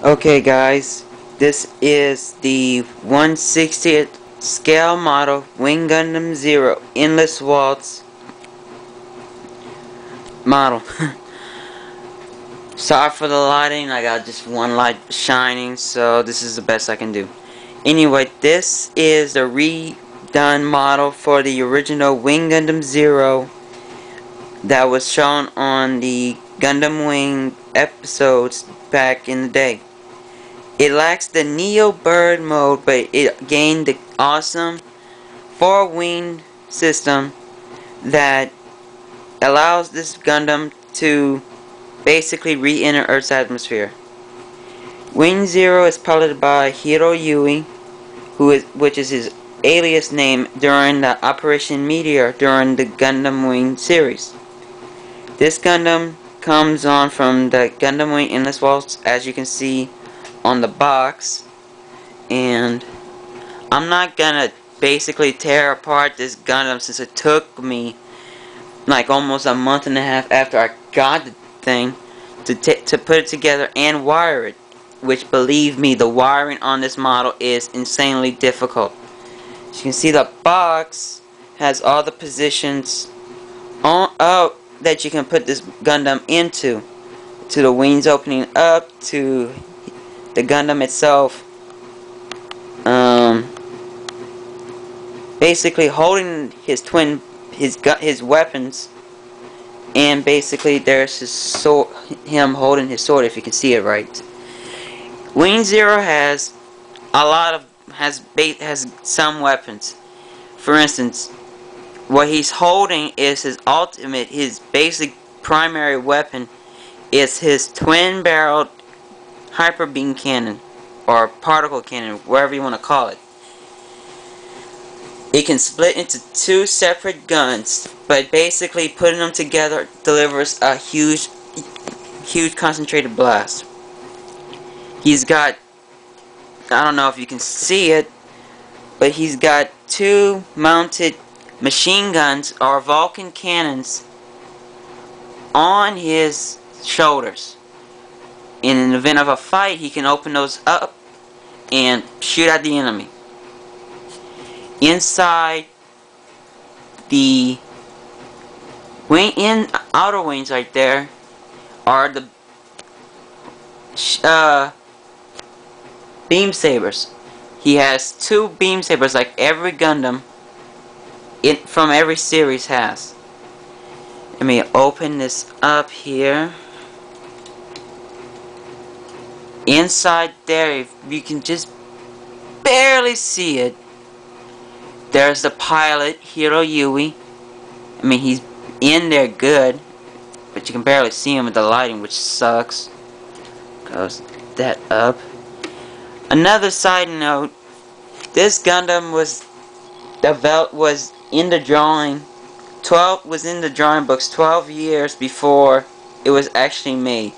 Okay guys, this is the 1/60th scale model Wing Gundam Zero Endless Waltz model. Sorry for the lighting, I got just one light shining, so this is the best I can do. Anyway, this is the redone model for the original Wing Gundam Zero that was shown on the Gundam Wing episodes back in the day. It lacks the Neo Bird mode, but it gained the awesome 4-winged system that allows this Gundam to basically re-enter Earth's atmosphere. Wing Zero is piloted by Hiro Yui, which is his alias name during the Operation Meteor during the Gundam Wing series. This Gundam comes on from the Gundam Wing Endless Waltz, as you can see on the box, and I'm not gonna basically tear apart this Gundam since it took me like almost a month and a half after I got the thing to put it together and wire it, which, believe me, the wiring on this model is insanely difficult. As you can see, the box has all the positions that you can put this Gundam into, to the wings opening up, to the Gundam itself, basically holding his weapons, and basically there's his sword, him holding his sword, if you can see it right. Wing Zero has has some weapons. For instance, what he's holding is his ultimate, his basic primary weapon is his twin-barreled hyper beam cannon, or particle cannon, wherever you want to call it. It can split into two separate guns, but basically putting them together delivers a huge concentrated blast. He's got, I don't know if you can see it, but he's got two mounted machine guns, or Vulcan cannons, on his shoulders. In the event of a fight, he can open those up and shoot at the enemy. Inside the outer wings right there are the beam sabers. He has two beam sabers like every Gundam from every series has. Let me open this up here. Inside there, if you can just barely see it, there's the pilot, Hiro Yui. I mean, he's in there good, but you can barely see him with the lighting, which sucks. Close that up. Another side note, this Gundam was in the drawing books 12 years before it was actually made.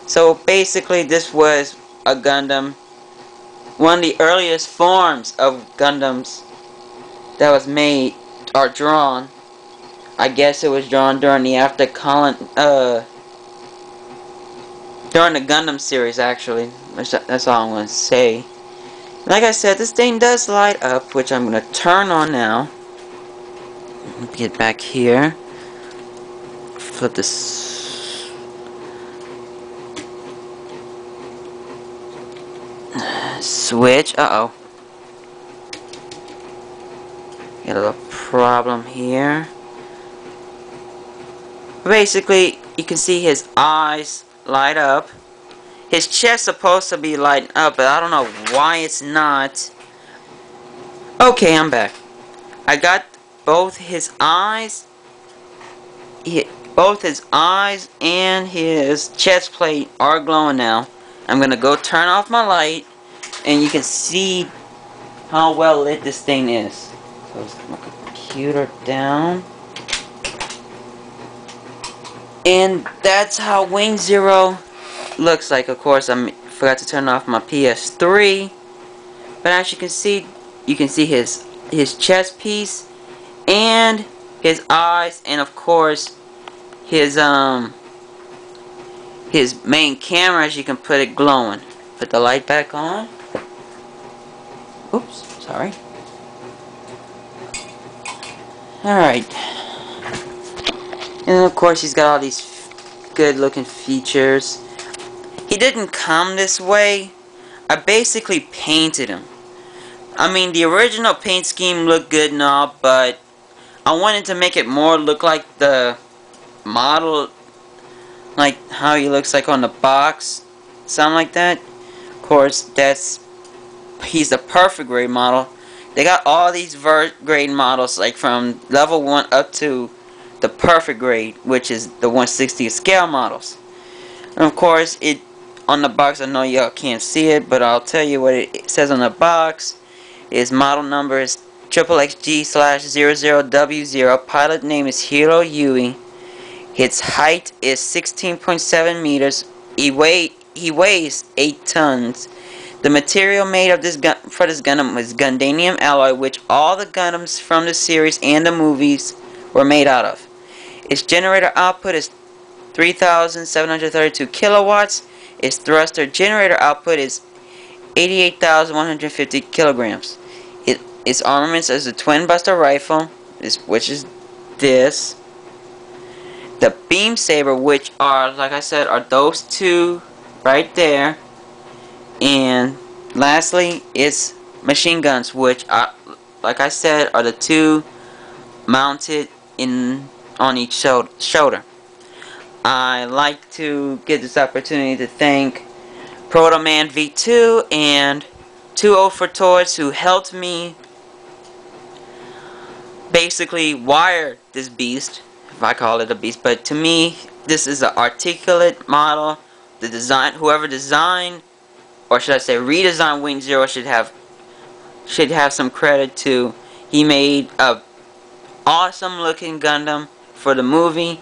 So basically, this was a Gundam, one of the earliest forms of Gundams that was made or drawn. I guess it was drawn during the during the Gundam series, actually. That's all I'm going to say. Like I said, this thing does light up, which I'm going to turn on now. Let me get back here. Flip this switch. Uh-oh. Got a little problem here. Basically, you can see his eyes light up. His chest supposed to be lighting up, but I don't know why it's not. Okay, I'm back. I got both his eyes. Both his eyes and his chest plate are glowing now. I'm gonna go turn off my light, and you can see how well lit this thing is. Close my computer down. And that's how Wing Zero looks like. Of course, I forgot to turn off my PS3. But as you can see his chest piece and his eyes, and of course his main camera, as you can put it, glowing. put the light back on. Oops, sorry. Alright. And of course he's got all these good looking features. He didn't come this way. I basically painted him. I mean, the original paint scheme looked good and all, but I wanted to make it more look like the model, like how he looks like on the box, something like that. Of course, he's the perfect grade model. They got all these grade models, like from level 1 up to the perfect grade, which is the 1/60th scale models. And of course, on the box, I know y'all can't see it, but I'll tell you what it says on the box. His model number is XXG/00W0. Pilot name is Hiro Yui. His height is 16.7 meters. He weighs 8 tons. The material made of for this Gundam is Gundanium alloy, which all the Gundams from the series and the movies were made out of. Its generator output is 3,732 kilowatts. Its thruster generator output is 88,150 kilograms. Its armaments is a twin buster rifle, which is this. The beam saber, which are, like I said, are those two right there. And lastly, it's machine guns, which are, like I said, are the two mounted on each shoulder. I like to get this opportunity to thank Proto Man V2 and 2O for Toys, who helped me basically wire this beast, if I call it a beast. But to me, this is an articulate model. The design, whoever designed, or should I say redesigned Wing Zero, should have some credit to. He made a awesome looking Gundam for the movie,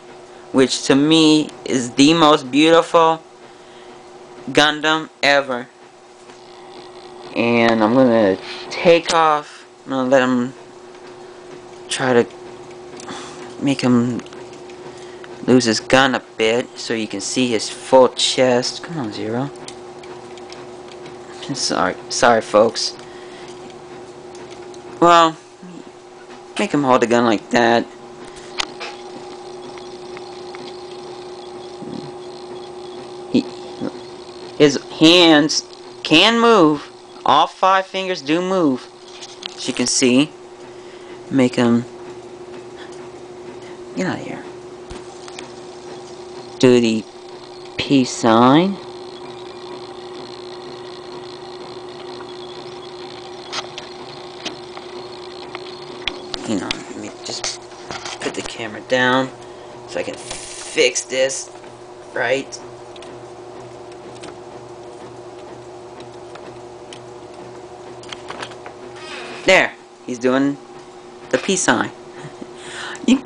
which to me is the most beautiful Gundam ever. And I'm gonna take off. I'm gonna let him try to make him lose his gun a bit so you can see his full chest. Come on, Zero. Sorry folks. Well, make him hold the gun like that. His hands can move. All 5 fingers do move, as you can see. Make him get out of here. Do the peace sign. You know, let me just put the camera down so I can fix this right. There, he's doing the peace sign.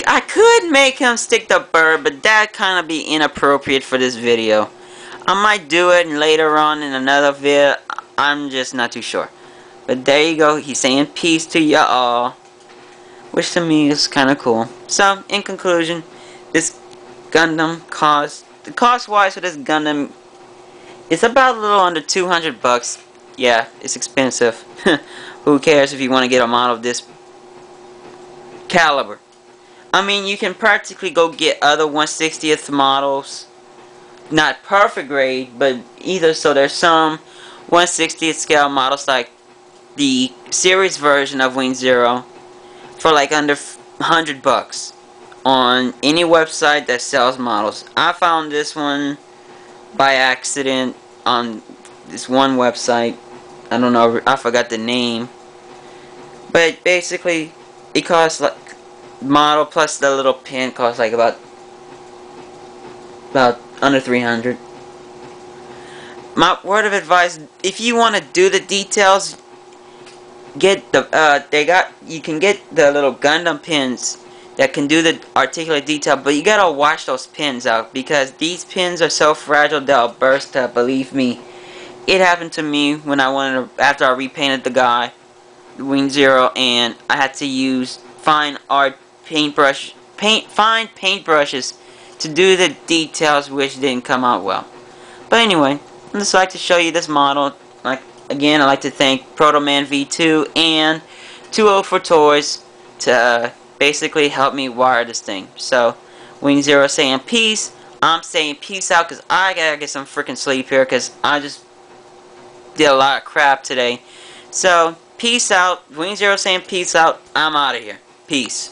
I could make him stick the bird, but that kind of be inappropriate for this video. I might do it later on in another video. I'm just not too sure. But there you go. He's saying peace to y'all, which to me is kind of cool. So, in conclusion, this Gundam cost-wise for this Gundam, it's about a little under 200 bucks. Yeah, it's expensive. Who cares if you want to get a model of this caliber? I mean, you can practically go get other 1/60th models. Not perfect grade, but either. So there's some 1/60th scale models like the series version of Wing Zero for like under 100 bucks on any website that sells models. I found this one by accident on this one website. I don't know, I forgot the name. But basically, it costs like, model plus the little pin costs like about under 300. My word of advice, if you want to do the details, get the you can get the little Gundam pins that can do the articulate detail, but you gotta wash those pins out, because these pins are so fragile they'll burst up, believe me. It happened to me when after I repainted the guy, Wing Zero, and I had to use fine paintbrushes to do the details, which didn't come out well. But anyway, I just like to show you this model. Like again, I'd like to thank Proto Man V2 and 20 for Toys to basically help me wire this thing. So, Wing Zero saying peace. I'm saying peace out because I gotta get some freaking sleep here because I just did a lot of crap today. So, peace out. Wing Zero saying peace out. I'm out of here. Peace.